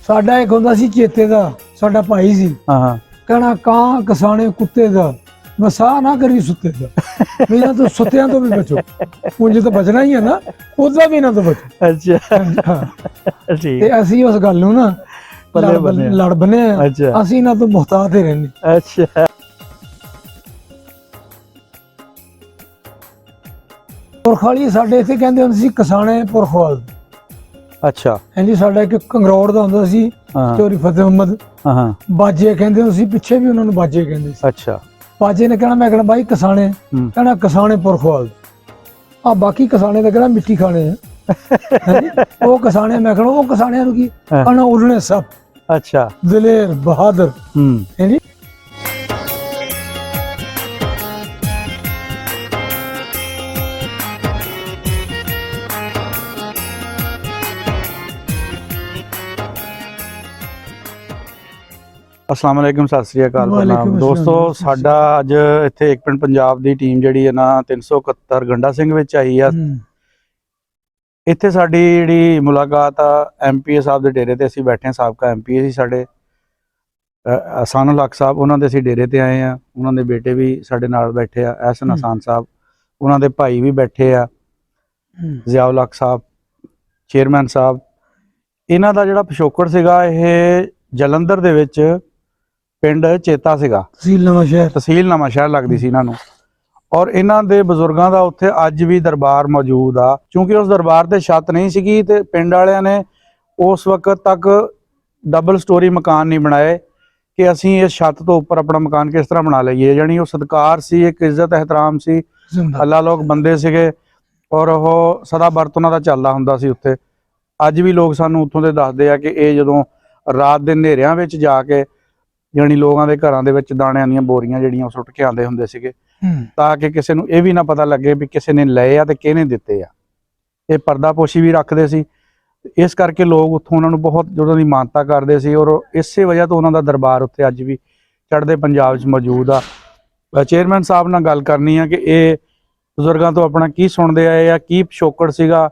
ਸਾਡਾ ਇੱਕ ਹੁੰਦਾ ਸੀ ਚੇਤੇ ਦਾ, ਸਾਡਾ ਭਾਈ ਸੀ। ਹਾਂ ਕਹਿਣਾ ਕਾਂ ਕਸਾਣੇ ਕੁੱਤੇ ਦਾ, ਵਸਾ ਨਾ ਕਰੀ ਸੁੱਤੇ ਦਾ। ਵੀ ਇਹਨਾਂ ਤੋਂ ਸੁੱਤਿਆਂ ਤੋਂ ਵੀ ਬਚੋ, ਉਂਝ ਤਾਂ ਬਚਣਾ ਹੀ ਹੈ ਨਾ, ਉਹਦਾ ਵੀ ਇਹਨਾਂ ਤੋਂ ਬਚੋ। ਅੱਛਾ ਹਾਂ। ਠੀਕ। ਤੇ ਅਸੀਂ ਉਸ ਗੱਲ ਨੂੰ ਨਾ ਲੜ ਬਨੇ ਆ, ਅੱਛਾ ਅਸੀਂ ਇਹਨਾਂ ਤੋਂ ਮੁਹਤਾਜ ਹੀ ਰਹਿੰਦੇ। ਅੱਛਾ। ਪੁਰਖਾਲੀ ਸਾਡੇ ਇੱਥੇ ਕਹਿੰਦੇ ਹੁੰਦੇ ਸੀ ਕਸਾਣੇ ਪੁਰਖਵਾਲ। ਅੱਛਾ। ਹਾਂਜੀ, ਸਾਡਾ ਇੱਕ ਕੰਗਰੌੜ ਦਾ ਹੁੰਦਾ ਸੀ ਚੋਰੀ ਫਤਿਹ ਮੁਹੰਮਦ। ਹਾਂ ਬਾਜੇ ਕਹਿੰਦੇ ਹੁੰਦੇ ਸੀ, ਪਿੱਛੇ ਵੀ ਉਹਨਾਂ ਨੂੰ ਬਾਜੇ ਕਹਿੰਦੇ ਸੀ। ਅੱਛਾ। ਬਾਜੇ ਨੇ ਕਹਿਣਾ, ਮੈਂ ਕਹਿਣਾ ਬਾਈ ਕਸਾਣੇ, ਕਹਿਣਾ ਕਸਾਣੇ ਪੁਰਖਵਾਲ। ਆ ਬਾਕੀ ਕਸਾਣੇ ਦਾ ਕਹਿਣਾ ਮਿੱਟੀ ਖਾਣੇ ਆ। ਉਹ ਕਸਾਣੇ, ਮੈਂ ਕਹਿਣਾ ਉਹ ਕਸਾਣਿਆਂ ਨੂੰ ਕੀ ਕਹਿਣਾ, ਉਲਣੇ ਸਭ। ਅੱਛਾ। ਦਲੇਰ ਬਹਾਦਰ। ਹਾਂਜੀ। अस्सलाम वालेकुम, सत श्री अकाल ਦੋਸਤੋ। ਸਾਡਾ ਅੱਜ ਇੱਥੇ ਇੱਕ ਪਿੰਡ ਪੰਜਾਬ ਦੀ ਟੀਮ ਜਿਹੜੀ ਹੈ ਨਾ 371 ਗੰਡਾ ਸਿੰਘ ਵਿੱਚ ਆਈ ਆ। ਇੱਥੇ ਸਾਡੀ ਜਿਹੜੀ ਮੁਲਾਕਾਤ ਆ ਐਮਪੀਏ ਸਾਹਿਬ ਦੇ ਡੇਰੇ ਤੇ ਅਸੀਂ ਬੈਠੇ ਆ। ਸਾਬਕਾ ਐਮਪੀਏ ਸੀ ਸਾਡੇ ਅਹਿਸਾਨ ਹਕ ਸਾਹਿਬ, ਉਹਨਾਂ ਦੇ ਅਸੀਂ ਡੇਰੇ ਤੇ ਆਏ ਆ। ਉਹਨਾਂ ਦੇ ਬੇਟੇ ਵੀ ਸਾਡੇ ਨਾਲ ਬੈਠੇ ਆ, ਅਹਿਸਨ ਹਸਨ ਸਾਹਿਬ, ਉਹਨਾਂ ਦੇ ਭਾਈ ਵੀ ਬੈਠੇ ਆ, ਜ਼ਿਆਉਲ ਹਕ ਸਾਹਿਬ, ਚੇਅਰਮੈਨ ਸਾਹਿਬ। ਇਹਨਾਂ ਦਾ ਜਿਹੜਾ ਪਿਛੋਕੜ ਸੀਗਾ ਇਹ ਜਲੰਧਰ ਦੇ ਵਿੱਚ ਪਿੰਡ ਚੇਤਾ ਸੀਗਾ, ਤਹਿਸੀਲ ਨਵਾਂ ਸ਼ਹਿਰ ਲੱਗਦੀ ਸੀ ਇਹਨਾਂ ਨੂੰ। ਔਰ ਇਹਨਾਂ ਦੇ ਬਜ਼ੁਰਗਾਂ ਦਾ ਉੱਥੇ ਅੱਜ ਵੀ ਦਰਬਾਰ ਮੌਜੂਦ ਆ। ਕਿਉਂਕਿ ਉਸ ਦਰਬਾਰ ਤੇ ਛੱਤ ਨਹੀਂ ਸੀਗੀ ਤੇ ਪਿੰਡ ਵਾਲਿਆਂ ਨੇ ਉਸ ਵਕਤ ਤੱਕ ਡਬਲ ਸਟੋਰੀ ਮਕਾਨ ਨਹੀਂ ਬਣਾਏ ਕਿ ਅਸੀਂ ਇਸ ਛੱਤ ਤੋਂ ਉੱਪਰ ਆਪਣਾ ਮਕਾਨ ਕਿਸ ਤਰ੍ਹਾਂ ਬਣਾ ਲਈਏ। ਯਾਨੀ ਉਹ ਸਤਿਕਾਰ ਸੀ, ਇੱਕ ਇੱਜ਼ਤ ਇਹਤਰਾਮ ਸੀ, ਅੱਲਾ ਲੋਕ ਬੰਦੇ ਸੀਗੇ ਔਰ ਉਹ ਸਦਾ ਵਰਤ ਉਹਨਾਂ ਦਾ ਚੱਲਦਾ ਹੁੰਦਾ ਸੀ ਉੱਥੇ। ਅੱਜ ਵੀ ਲੋਕ ਸਾਨੂੰ ਉੱਥੋਂ ਦੇ ਦੱਸਦੇ ਆ ਕਿ ਇਹ ਜਦੋਂ ਰਾਤ ਦੇ ਹਨੇਰਿਆਂ ਵਿੱਚ ਜਾ ਕੇ ਯਾਨੀ ਲੋਕਾਂ ਦੇ ਘਰਾਂ ਦੇ ਵਿੱਚ ਦਾਣਿਆਂ ਦੀਆਂ ਬੋਰੀਆਂ ਜਿਹੜੀਆਂ ਉਹ ਸੁੱਟ ਕੇ ਆਉਂਦੇ ਹੁੰਦੇ ਸੀਗੇ, ਤਾਂ ਕਿ ਕਿਸੇ ਨੂੰ ਇਹ ਵੀ ਨਾ ਪਤਾ ਲੱਗੇ ਵੀ ਕਿਸੇ ਨੇ ਲਏ ਆ ਤੇ ਕਿਹਨੇ ਦਿੱਤੇ ਆ। ਇਹ ਪਰਦਾਪੋਸ਼ੀ ਵੀ ਰੱਖਦੇ ਸੀ, ਇਸ ਕਰਕੇ ਲੋਕ ਉੱਥੋਂ ਉਹਨਾਂ ਨੂੰ ਬਹੁਤ ਉਹਨਾਂ ਦੀ ਮਾਨਤਾ ਕਰਦੇ ਸੀ। ਔਰ ਇਸੇ ਵਜ੍ਹਾ ਤੋਂ ਉਹਨਾਂ ਦਾ ਦਰਬਾਰ ਉੱਥੇ ਅੱਜ ਵੀ ਚੜ੍ਹਦੇ ਪੰਜਾਬ 'ਚ ਮੌਜੂਦ ਆ। ਚੇਅਰਮੈਨ ਸਾਹਿਬ ਨਾਲ ਗੱਲ ਕਰਨੀ ਆ ਕਿ ਇਹ ਬਜ਼ੁਰਗਾਂ ਤੋਂ ਆਪਣਾ ਕੀ ਸੁਣਦੇ ਆਏ ਆ, ਕੀ ਪਿਛੋਕੜ ਸੀਗਾ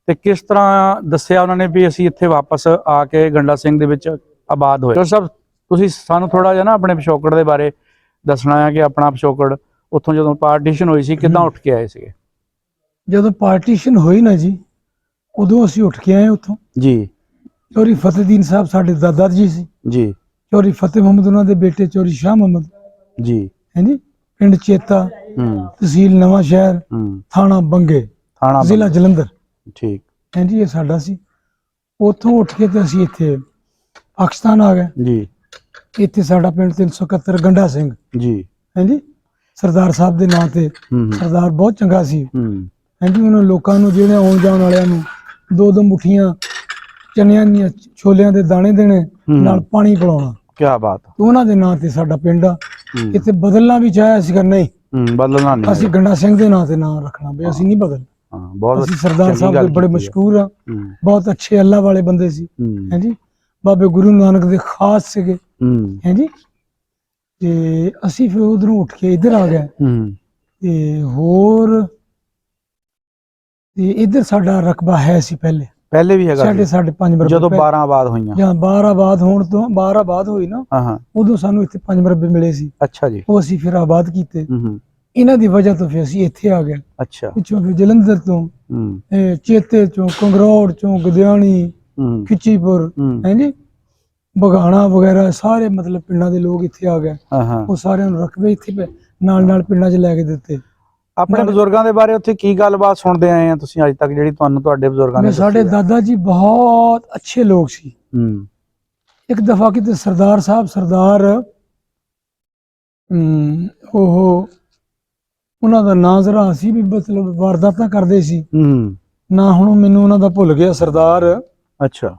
ਤੇ ਕਿਸ ਤਰ੍ਹਾਂ ਦੱਸਿਆ ਉਹਨਾਂ ਨੇ ਵੀ ਅਸੀਂ ਇੱਥੇ ਵਾਪਸ ਆ ਕੇ ਗੰਡਾ ਸਿੰਘ ਦੇ ਵਿੱਚ ਆਬਾਦ ਹੋਏ। ਸਭ ਤੁਸੀਂ ਸਾਨੂੰ ਥੋੜਾ ਜਿਹਾ ਨਾ ਆਪਣੇ ਪਿਛੋਕੜ ਦੇ ਬਾਰੇ ਦੱਸਣਾ ਹੈ ਕਿ ਆਪਣਾ ਪਿਛੋਕੜ ਉੱਥੋਂ ਜਦੋਂ ਪਾਰਟੀਸ਼ਨ ਹੋਈ ਸੀ ਕਿੱਦਾਂ ਉੱਠ ਕੇ ਆਏ ਸੀਗੇ। ਜਦੋਂ ਪਾਰਟੀਸ਼ਨ ਹੋਈ ਨਾ ਜੀ, ਉਦੋਂ ਅਸੀਂ ਉੱਠ ਕੇ ਆਏ ਉੱਥੋਂ ਜੀ। ਚੌਰੀ ਫਤਿਹਦੀਨ ਸਾਹਿਬ ਸਾਡੇ ਦਾਦਾ ਜੀ ਸੀ ਜੀ। ਚੌਰੀ ਫਤਿਹ ਮੁਹੰਮਦ ਉਹਨਾਂ ਦੇ ਬੇਟੇ ਚੌਰੀ ਸ਼ਾਹ ਮੁਹੰਮਦ ਜੀ। ਹਾਂਜੀ। ਪਿੰਡ ਚੇਤਾ, ਤਹਿਸੀਲ ਨਵਾਂ ਸ਼ਹਿਰ, ਥਾਣਾ ਬੰਗੇ, ਜ਼ਿਲ੍ਹਾ ਜਲੰਧਰ। ਠੀਕ। ਹਾਂਜੀ, ਇਹ ਸਾਡਾ ਸੀ। ਉੱਥੋਂ ਉੱਠ ਕੇ ਤੇ ਅਸੀਂ ਇੱਥੇ ਪਾਕਿਸਤਾਨ ਆ ਗਏ ਜੀ। ਇੱਥੇ ਸਾਡਾ ਪਿੰਡ 371 ਗੰਡਾ ਸਿੰਘ ਜੀ। ਹਾਂਜੀ। ਸਰਦਾਰ ਸਾਹਿਬ ਦੇ ਨਾਂ ਤੇ ਸਰਦਾਰ ਬਹੁਤ ਚੰਗਾ ਸੀ। ਹਾਂਜੀ। ਉਹਨਾਂ ਲੋਕਾਂ ਨੂੰ ਜਿਹੜੇ ਆਉਣ ਜਾਣ ਵਾਲਿਆਂ ਨੂੰ 2-2 ਮੁੱਠੀਆਂ ਚਨਿਆਂ ਦੀਆਂ ਛੋਲਿਆਂ ਦੇ ਦਾਣੇ ਦੇਣੇ, ਨਾਲ ਪਾਣੀ ਪਿਲਾਉਣਾ। ਕੀ ਬਾਤ। ਉਹਨਾਂ ਦੇ ਨਾਂ ਤੇ ਸਾਡਾ ਪਿੰਡ ਆ। ਇੱਥੇ ਬਦਲਣਾ ਵੀ ਚਾਹਿਆ ਸੀਗਾ, ਨਹੀਂ ਬਦਲਣਾ ਨਹੀਂ, ਅਸੀਂ ਗੰਡਾ ਸਿੰਘ ਦੇ ਨਾਂ ਤੇ ਨਾਂ ਰੱਖਣਾ ਵੀ ਅਸੀਂ ਨਹੀਂ ਬਦਲ। ਅਸੀਂ ਸਰਦਾਰ ਸਾਹਿਬ ਦੇ ਬੜੇ ਮਸ਼ਹੂਰ ਆ, ਬਹੁਤ ਅੱਛੇ ਅੱਲਾ ਵਾਲੇ ਬੰਦੇ ਸੀ। ਹਾਂਜੀ। ਬਾਬੇ ਗੁਰੂ ਨਾਨਕ ਦੇ ਖਾਸ ਸੀਗੇ। ਹਾਂਜੀ। ਤੇ ਅਸੀਂ ਫਿਰ ਉਧਰੋਂ ਉੱਠ ਕੇ ਇੱਧਰ ਆ ਗਏ ਤੇ ਹੋਰ ਤੇ ਇੱਧਰ ਸਾਡਾ ਰਕਬਾ ਹੈ ਸੀ ਪਹਿਲੇ ਵੀ ਹੈਗਾ ਸਾਡੇ 5 ਮਰਬੇ। ਜਦੋਂ 12 ਆਬਾਦ ਹੋਈਆਂ ਜਾਂ 12 ਆਬਾਦ ਹੋਣ ਤੋਂ 12 ਆਬਾਦ ਹੋਈ ਨਾ, ਉਦੋਂ ਸਾਨੂੰ ਇੱਥੇ 5 ਮਰਬੇ ਮਿਲੇ ਸੀ। ਅੱਛਾ ਜੀ। ਉਹ ਅਸੀਂ ਫਿਰ ਆਬਾਦ ਕੀਤੇ। ਇਹਨਾਂ ਦੀ ਵਜ੍ਹਾ ਤੋਂ ਫਿਰ ਅਸੀਂ ਇੱਥੇ ਆ ਗਏ। ਅੱਛਾ। ਪਿੱਛੋਂ ਫਿਰ ਜਲੰਧਰ ਤੋਂ, ਚੇਤੇ ਚੋਂ, ਕੰਗਰੌੜ ਚੋਂ, ਗਦਿਆਣੀ, ਖਿੱਚੀਪੁਰ, ਹਾਂਜੀ, ਬਗਾਣਾ ਵਗੈਰਾ ਸਾਰੇ ਮਤਲਬ ਪਿੰਡਾਂ ਦੇ ਲੋਕ ਇੱਥੇ ਆ ਗਏ। ਉਹ ਸਾਰਿਆਂ ਨੂੰ ਰਕਬੇ ਇੱਥੇ ਨਾਲ ਪਿੰਡਾਂ 'ਚ ਲੈ ਕੇ ਦਿੱਤੇ। ਆਪਣੇ ਬਜ਼ੁਰਗਾਂ ਦੇ ਬਾਰੇ ਉੱਥੇ ਕੀ ਗੱਲਬਾਤ ਸੁਣਦੇ ਆਏ ਆ ਤੁਸੀਂ ਅੱਜ ਤੱਕ, ਜਿਹੜੀ ਤੁਹਾਨੂੰ ਤੁਹਾਡੇ ਬਜ਼ੁਰਗਾਂ ਨੇ? ਸਾਡੇ ਦਾਦਾ ਜੀ ਬਹੁਤ ਅੱਛੇ ਲੋਕ ਸੀ। ਇੱਕ ਦਫਾ ਕਿਤੇ ਸਰਦਾਰ ਸਾਹਿਬ ਉਹ ਉਹਨਾਂ ਦਾ ਨਾਂ ਜ਼ਰਾ ਸੀ ਵੀ ਮਤਲਬ ਵਾਰਦਾਤਾਂ ਕਰਦੇ ਸੀ ਨਾ, ਹੁਣ ਮੈਨੂੰ ਉਹਨਾਂ ਦਾ ਭੁੱਲ ਗਿਆ ਸਰਦਾਰ। ਅੱਛਾ।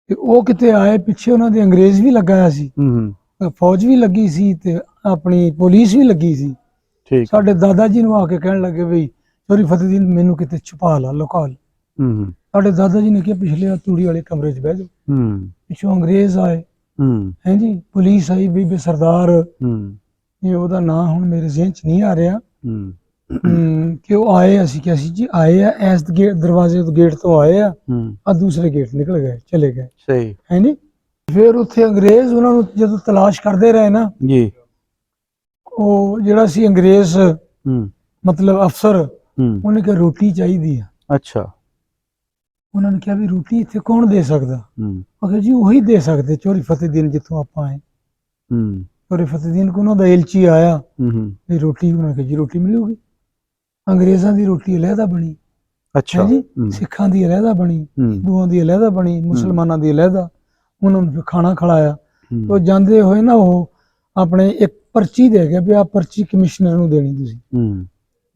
ਤੇ ਉਹ ਕਿਤੇ ਆਏ, ਪਿੱਛੇ ਉਹਨਾਂ ਦੇ ਅੰਗਰੇਜ਼ ਵੀ ਲੱਗਾ ਸੀ, ਫੌਜ ਵੀ ਲੱਗੀ ਸੀ ਤੇ ਆਪਣੀ ਪੁਲਿਸ ਵੀ ਲੱਗੀ ਸੀ। ਠੀਕ। ਸਾਡੇ ਦਾਦਾ ਜੀ ਨੂੰ ਆ ਕੇ ਕਹਿਣ ਲੱਗੇ ਬਈ ਚੌਰੀ ਫਤਿਹਦੀਨ ਮੈਨੂੰ ਕਿਤੇ ਛੁਪਾ ਲਾ, ਲੁਕਾ ਲਾ। ਸਾਡੇ ਦਾਦਾ ਜੀ ਨੇ ਕਿਹਾ ਪਿਛਲੇ ਤੂੜੀ ਵਾਲੇ ਕਮਰੇ 'ਚ ਬਹਿ ਜਾਓ। ਪਿੱਛੋਂ ਅੰਗਰੇਜ਼ ਆਏ, ਹਾਂਜੀ, ਪੁਲਿਸ ਆਈ, ਬੀਬੀ ਸਰਦਾਰ, ਇਹ ਉਹਦਾ ਨਾਂ ਹੁਣ ਮੇਰੇ ਜ਼ਿਹਨ 'ਚ ਨਹੀਂ ਆ ਰਿਹਾ, ਕਿ ਉਹ ਆਏ, ਅਸੀਂ ਕਿਹਾ ਸੀ ਜੀ ਆਏ ਆ ਇਸ ਗੇਟ ਦਰਵਾਜ਼ੇ ਤੋਂ, ਗੇਟ ਤੋਂ ਆਏ ਆ ਆ ਦੂਸਰੇ ਗੇਟ ਨਿਕਲ ਗਏ, ਚਲੇ ਗਏ। ਸਹੀ ਹੈ ਨੀ। ਫਿਰ ਉੱਥੇ ਅੰਗਰੇਜ਼ ਉਹਨਾਂ ਨੂੰ ਜਦੋਂ ਤਲਾਸ਼ ਕਰਦੇ ਰਹੇ ਨਾ ਜੀ, ਉਹ ਜਿਹੜਾ ਸੀ ਅੰਗਰੇਜ਼ ਮਤਲਬ ਅਫਸਰ, ਉਹਨੇ ਕਿਹਾ ਰੋਟੀ ਚਾਹੀਦੀ ਆ। ਅੱਛਾ। ਉਹਨਾਂ ਨੇ ਕਿਹਾ ਵੀ ਰੋਟੀ ਇੱਥੇ ਕੌਣ ਦੇ ਸਕਦਾ? ਅਗਰ ਜੀ ਉਹੀ ਦੇ ਸਕਦੇ, ਚੋਰੀ ਫਤਿਹਦੀਨ ਜਿੱਥੋਂ ਆਪਾਂ ਆਏ। ਚੋਰੀ ਫਤਿਹਦੀਨ ਕੋਲ ਉਹਨਾਂ ਦਾ ਏਲਚੀ ਆਇਆ ਵੀ ਰੋਟੀ, ਉਹਨਾਂ ਨੇ ਕਿਹਾ ਜੀ ਰੋਟੀ ਮਿਲੂਗੀ। ਅੰਗਰੇਜ਼ਾਂ ਦੀ ਰੋਟੀ ਅਲੱਗਾ ਬਣੀ, ਅੱਛਾ ਜੀ, ਸਿੱਖਾਂ ਦੀ ਅਲੱਗਾ ਬਣੀ, ਹਿੰਦੂਆਂ ਦੀ ਅਲੱਗਾ ਬਣੀ, ਮੁਸਲਮਾਨਾਂ ਦੀ ਅਲੱਗਾ। ਉਹਨਾਂ ਨੂੰ ਫਿਰ ਖਾਣਾ ਖਿਲਾਇਆ। ਉਹ ਜਾਂਦੇ ਹੋਏ ਨਾ ਉਹ ਆਪਣੇ ਇੱਕ ਪਰਚੀ ਦੇ ਗਏ ਵੀ ਆਹ ਪਰਚੀ ਕਮਿਸ਼ਨਰ ਨੂੰ ਦੇਣੀ ਤੁਸੀਂ,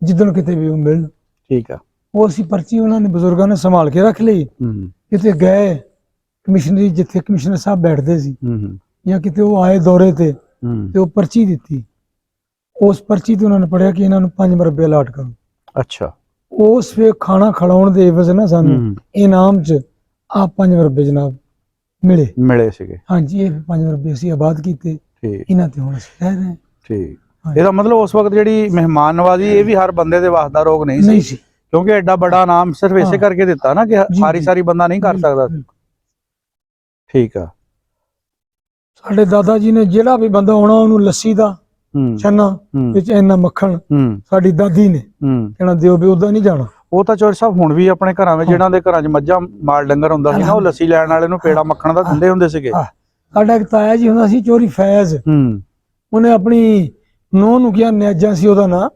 ਜਿੱਦਣ ਕਿਤੇ ਵੀ ਉਹ ਮਿਲਣ। ਠੀਕ ਆ। ਉਹ ਅਸੀਂ ਪਰਚੀ ਉਹਨਾਂ ਨੇ ਬਜ਼ੁਰਗਾਂ ਨੇ ਸੰਭਾਲ ਕੇ ਰੱਖ ਲਈ। ਕਿਤੇ ਗਏ ਕਮਿਸ਼ਨਰੀ, ਜਿੱਥੇ ਕਮਿਸ਼ਨਰ ਸਾਹਿਬ ਬੈਠਦੇ ਸੀ, ਜਾਂ ਕਿਤੇ ਉਹ ਆਏ ਦੌਰੇ ਤੇ ਉਹ ਪਰਚੀ ਦਿੱਤੀ। ਉਸ ਪਰਚੀ ਤੇ ਉਹਨਾਂ ਨੇ ਪੜਿਆ ਕਿ ਇਹਨਾਂ ਨੂੰ 5 ਮਰਬੇ ਅਲਾਟ ਕਰੋ। ਅੱਛਾ। ਉਸ ਵੇ ਖਾਣਾ ਖਿਲਾਉਣ ਦੇ ਇਵਜ਼ ਨਾ ਸਾਨੂੰ ਇਨਾਮ ਚ ਆ 5 ਮਰਬੇ ਜਨਾਬ ਮਿਲੇ ਸੀਗੇ। ਹਾਂਜੀ, ਇਹ 5 ਮਰਬੇ ਅਸੀਂ ਆਬਾਦ ਕੀਤੇ, ਇਹਨਾਂ ਤੇ ਹੁਣ ਅਸੀਂ ਰਹਿ ਰਹੇ। ਠੀਕ। ਇਹਦਾ ਮਤਲਬ ਉਸ ਵਕਤ ਜਿਹੜੀ ਮਹਿਮਾਨ ਨਵਾਜ਼ੀ ਇਹ ਵੀ ਹਰ ਬੰਦੇ ਦੇ ਵਾਸਤਾ ਰੋਗ ਨਹੀਂ ਸੀ, ਕਿਉਂਕਿ ਐਡਾ ਬੜਾ ਨਾਮ ਸਿਰਫ ਇਸੇ ਕਰਕੇ ਦਿੱਤਾ ਨਾ ਕਿ ਸਾਰੀ ਬੰਦਾ ਨਹੀਂ ਕਰ ਸਕਦਾ। ਠੀਕ ਆ। ਸਾਡੇ ਦਾਦਾ ਜੀ ਨੇ ਜਿਹੜਾ ਵੀ ਬੰਦਾ ਆਉਣਾ ਉਹਨੂੰ ਲੱਸੀ ਦਾ ਛੰਨਾ ਵਿੱਚ ਇੰਨਾ ਮੱਖਣ, ਸਾਡੀ ਦਾਦੀ ਨੇ ਕਹਿਣਾ ਦਿਓ ਵੀ ਉਦਾਂ ਨਹੀਂ ਜਾਣਾ। ਉਹ ਤਾਂ ਚੋਰ ਸਾਹਿਬ ਹੁਣ ਵੀ ਆਪਣੇ ਘਰਾਂ ਵਿੱਚ, ਜਿਹਨਾਂ ਦੇ ਘਰਾਂ 'ਚ ਮੱਝਾਂ ਮਾਲ ਡੰਗਰ ਹੁੰਦਾ ਸੀ ਨਾ, ਉਹ ਲੱਸੀ ਲੈਣ ਵਾਲੇ ਨੂੰ ਪੇੜਾ ਮੱਖਣ ਦਾ ਦਿੰਦੇ ਹੁੰਦੇ ਸੀਗੇ। ਸਾਡਾ ਇੱਕ ਤਾਇਆ ਜੀ ਹੁੰਦਾ ਸੀ ਚੋਰੀ ਫੈਜ਼, ਉਹਨੇ ਆਪਣੀ ਨੂੰਹ ਨੂੰ ਕਿਹਾ, ਨਿਆਜਾ ਸੀ ਉਹਦਾ ਨਾਂ,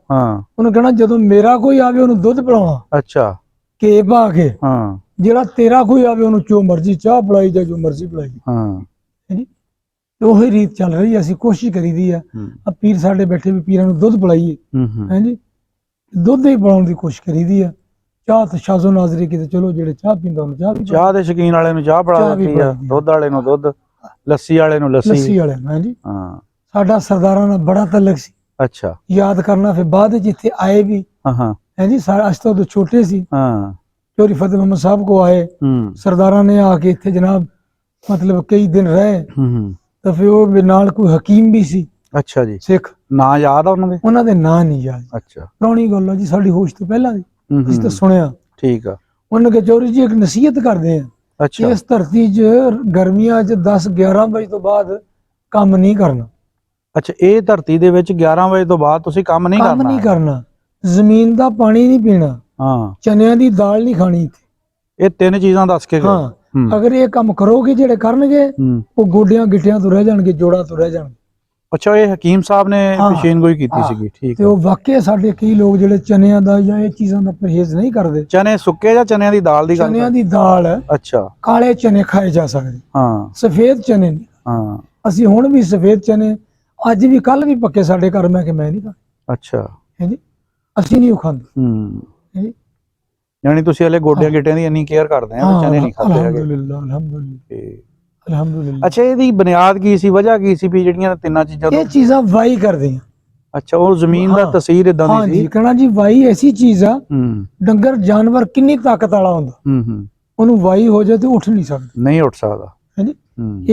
ਉਹਨੇ ਕਹਿਣਾ ਜਦੋਂ ਮੇਰਾ ਕੋਈ ਆਵੇ ਉਹਨੂੰ ਦੁੱਧ ਪਿਲਾਉਣਾ। ਅੱਛਾ। ਕੇ ਪਾ ਕੇ, ਜਿਹੜਾ ਤੇਰਾ ਕੋਈ ਆਵੇ ਉਹਨੂੰ ਜੋ ਮਰਜ਼ੀ ਚਾਹ ਪਿਲਾਈ ਜਾਂ ਜੋ ਮਰਜ਼ੀ ਪਿਲਾਈ। ਉਹੀ ਰੀਤ ਚੱਲ ਰਹੀ ਹੈ। ਅਸੀਂ ਕੋਸ਼ਿਸ਼ ਕਰੀਦੀ ਆ ਪੀਰ ਸਾਡੇ ਬੈਠੇ ਵੀ ਪੀਰਾਂ ਨੂੰ ਦੁੱਧ ਪਿਲਾਈਏ, ਹਾਂਜੀ, ਦੁੱਧ ਹੀ ਪਿਲਾਉਣ ਦੀ ਕੋਸ਼ਿਸ਼ ਕਰੀਦੀ ਆ। ਚਾਹ ਤੇ ਸ਼ਾਜ਼ੋ ਨਾਜ਼ਰੀ ਕਿਤੇ ਚਲੋ, ਜਿਹੜੇ ਚਾਹ ਪੀਂਦਾ ਉਹਨੂੰ ਚਾਹ ਦੇ ਸ਼ੌਕੀਨ ਵਾਲੇ ਨੂੰ ਚਾਹ ਪਿਲਾ ਦਿੱਤੀ ਆ, ਦੁੱਧ ਵਾਲੇ ਨੂੰ ਦੁੱਧ, ਲੱਸੀ ਵਾਲੇ ਨੂੰ ਲੱਸੀ ਵਾਲੇ ਨੂੰ। ਹਾਂਜੀ, ਸਾਡਾ ਸਰਦਾਰਾਂ ਨਾਲ ਬੜਾ ਤਲਕ ਸੀ। ਅੱਛਾ। ਯਾਦ ਕਰਨਾ, ਫਿਰ ਬਾਅਦ ਵਿੱਚ ਇੱਥੇ ਆਏ ਵੀ, ਹਾਂਜੀ, ਅਸੀਂ ਤਾਂ ਛੋਟੇ ਸੀ, ਚੋਰੀ ਫਤਿਹ ਮੁਹੰਮਦ ਸਾਹਿਬ ਕੋ ਆਏ, ਸਰਦਾਰਾਂ ਨੇ ਆ ਕੇ ਇੱਥੇ ਜਨਾਬ ਮਤਲਬ ਕਈ ਦਿਨ ਰਹੇ। ਤਾਂ ਫਿਰ ਉਹ ਨਾਲ ਕੋਈ ਹਕੀਮ ਵੀ ਸੀ। ਅੱਛਾ ਜੀ। ਸਿੱਖ ਨਾਂ ਯਾਦ ਆ ਉਹਨਾਂ ਦੇ ਨਾਂ ਨਹੀਂ ਯਾਦ। ਅੱਛਾ। ਪੁਰਾਣੀ ਗੱਲ ਆ ਜੀ, ਸਾਡੀ ਹੋਸ਼ ਤੋਂ ਪਹਿਲਾਂ ਦੀ, ਅਸੀਂ ਤਾਂ ਸੁਣਿਆ। ਠੀਕ ਆ। ਉਹਨਾਂ ਨੇ ਚੋਰੀ ਜੀ ਇੱਕ ਨਸੀਹਤ ਕਰਦੇ ਆ, ਇਸ ਧਰਤੀ 'ਚ ਗਰਮੀਆਂ 'ਚ 10-11 ਵਜੇ ਤੋਂ ਬਾਅਦ ਕੰਮ ਨਹੀਂ ਕਰਨਾ। ਅੱਛਾ, ਇਹ ਧਰਤੀ ਦੇ ਵਿੱਚ 11 ਵਜੇ ਤੋਂ ਬਾਅਦ ਤੁਸੀਂ ਕੰਮ ਨਹੀਂ ਕਰਨਾ। ਜ਼ਮੀਨ ਦਾ ਪਾਣੀ ਨਹੀਂ ਪੀਣਾ, ਚਨਿਆਂ ਦੀ ਦਾਲ ਨਹੀਂ ਖਾਣੀ। ਇਹ 3 ਚੀਜ਼ਾਂ ਦੱਸ ਕੇ ਗਏ। ਅਗਰ ਇਹ ਕੰਮ ਕਰੋਗੇ, ਜਿਹੜੇ ਕਰਨਗੇ ਉਹ ਗੋਡਿਆਂ ਗਿੱਟਿਆਂ ਤੋਂ ਰਹਿ ਜਾਣਗੇ, ਜੋੜਾਂ ਤੋਂ ਰਹਿ ਜਾਣਗੇ। ਅੱਛਾ, ਇਹ ਹਕੀਮ ਸਾਹਿਬ ਨੇ ਪੇਸ਼ੀਨਗੋਈ ਕੀਤੀ ਸੀਗੀ। ਠੀਕ ਤੇ ਉਹ ਵਾਕਿਆ ਸਾਡੇ ਕਈ ਲੋਕ ਜਿਹੜੇ ਚਨਿਆਂ ਦਾ ਜਾਂ ਇਹ ਚੀਜ਼ਾਂ ਦਾ ਪਰਹੇਜ਼ ਨਹੀਂ ਕਰਦੇ। ਚਨੇ ਸੁੱਕੇ ਜਾਂ ਚਨਿਆਂ ਦੀ ਦਾਲ ਦੀ ਗੱਲ? ਚਨਿਆਂ ਦੀ ਦਾਲ। ਅੱਛਾ। ਕਾਲੇ ਚਨੇ ਖਾਏ ਜਾ ਸਕਦੇ, ਸਫੇਦ ਚਨੇ ਨਹੀਂ। ਅਸੀਂ ਹੁਣ ਵੀ ਸਫੇਦ ਚਨੇ ਅੱਜ ਵੀ, ਕੱਲ ਵੀ ਪੱਕੇ ਸਾਡੇ ਘਰ, ਮੈਂ ਨਹੀਂ ਖਾ। ਅੱਛਾ। ਹਾਂਜੀ, ਅਸੀਂ ਨਹੀਂ ਖਾਂਦੇ। ਯਾਨੀ ਤੁਸੀਂ ਹਲੇ ਗੋਡਿਆਂ ਗਿੱਟਿਆਂ ਦੀ ਇੰਨੀ ਕੇਅਰ ਕਰਦੇ ਆ, ਚਨੇ ਨਹੀਂ ਖਾਂਦੇ ਹੈਗੇ। ਅਲਹਮਦੁਲਿਲਾ। ਅੱਛਾ, ਇਹਦੀ ਬੁਨਿਆਦ ਕੀ ਸੀ, ਵਜ੍ਹਾ ਕੀ ਸੀ ਵੀ ਜਿਹੜੀਆਂ 3 ਚੀਜ਼ਾਂ? ਇਹ ਚੀਜ਼ਾਂ ਵਾਈ ਕਰਦੇ ਆ। ਅੱਛਾ, ਉਹ ਜ਼ਮੀਨ ਦਾ ਤਸੀਰ ਇਦਾਂ ਦੀ ਸੀ। ਕਹਿਣਾ ਜੀ ਵਾਈ ਐਸੀ ਚੀਜ਼ ਆ, ਡੰਗਰ ਜਾਨਵਰ ਕਿੰਨੀ ਤਾਕਤ ਵਾਲਾ ਹੁੰਦਾ, ਉਹਨੂੰ ਵਾਈ ਹੋ ਜਾਏ ਤੇ ਉੱਠ ਨਹੀਂ ਸਕਦਾ। ਹਾਂਜੀ,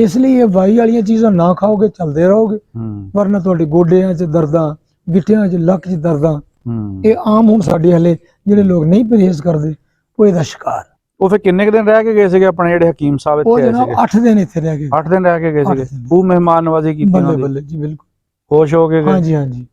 ਇਸ ਲਈ ਇਹ ਵਾਈ ਵਾਲੀਆਂ ਚੀਜ਼ਾਂ ਨਾ ਖਾਓਗੇ, ਚੱਲਦੇ ਰਹੋਗੇ, ਵਰਨਾ ਤੁਹਾਡੇ ਗੋਡਿਆਂ 'ਚ ਦਰਦਾਂ, ਗਿੱਟਿਆਂ 'ਚ, ਲੱਕ 'ਚ ਦਰਦਾਂ, ਇਹ ਆਮ ਹੁਣ ਸਾਡੇ ਹਲੇ ਜਿਹੜੇ ਲੋਕ ਨਹੀਂ ਪਰਹੇਜ਼ ਕਰਦੇ, ਉਹ ਇਹਦਾ ਸ਼ਿਕਾਰ। ਉਹ ਫਿਰ ਕਿੰਨੇ ਦਿਨ ਰਹਿ ਕੇ ਗਏ ਸੀਗੇ ਆਪਣੇ ਜਿਹੜੇ ਹਕੀਮ ਸਾਹਿਬ ਇੱਥੇ ਆਏ ਸੀਗੇ? 8 ਦਿਨ ਇੱਥੇ ਰਹਿ ਗਏ। 8 ਦਿਨ ਰਹਿ ਕੇ ਗਏ ਸੀਗੇ। ਉਹ ਮਹਿਮਾਨ ਨਵਾਜ਼ੀ ਕੀਤੀ ਉਹਨਾਂ ਦੀ ਜੀ, ਬਿਲਕੁਲ ਖੁਸ਼ ਹੋ ਕੇ ਗਏ। ਹਾਂਜੀ।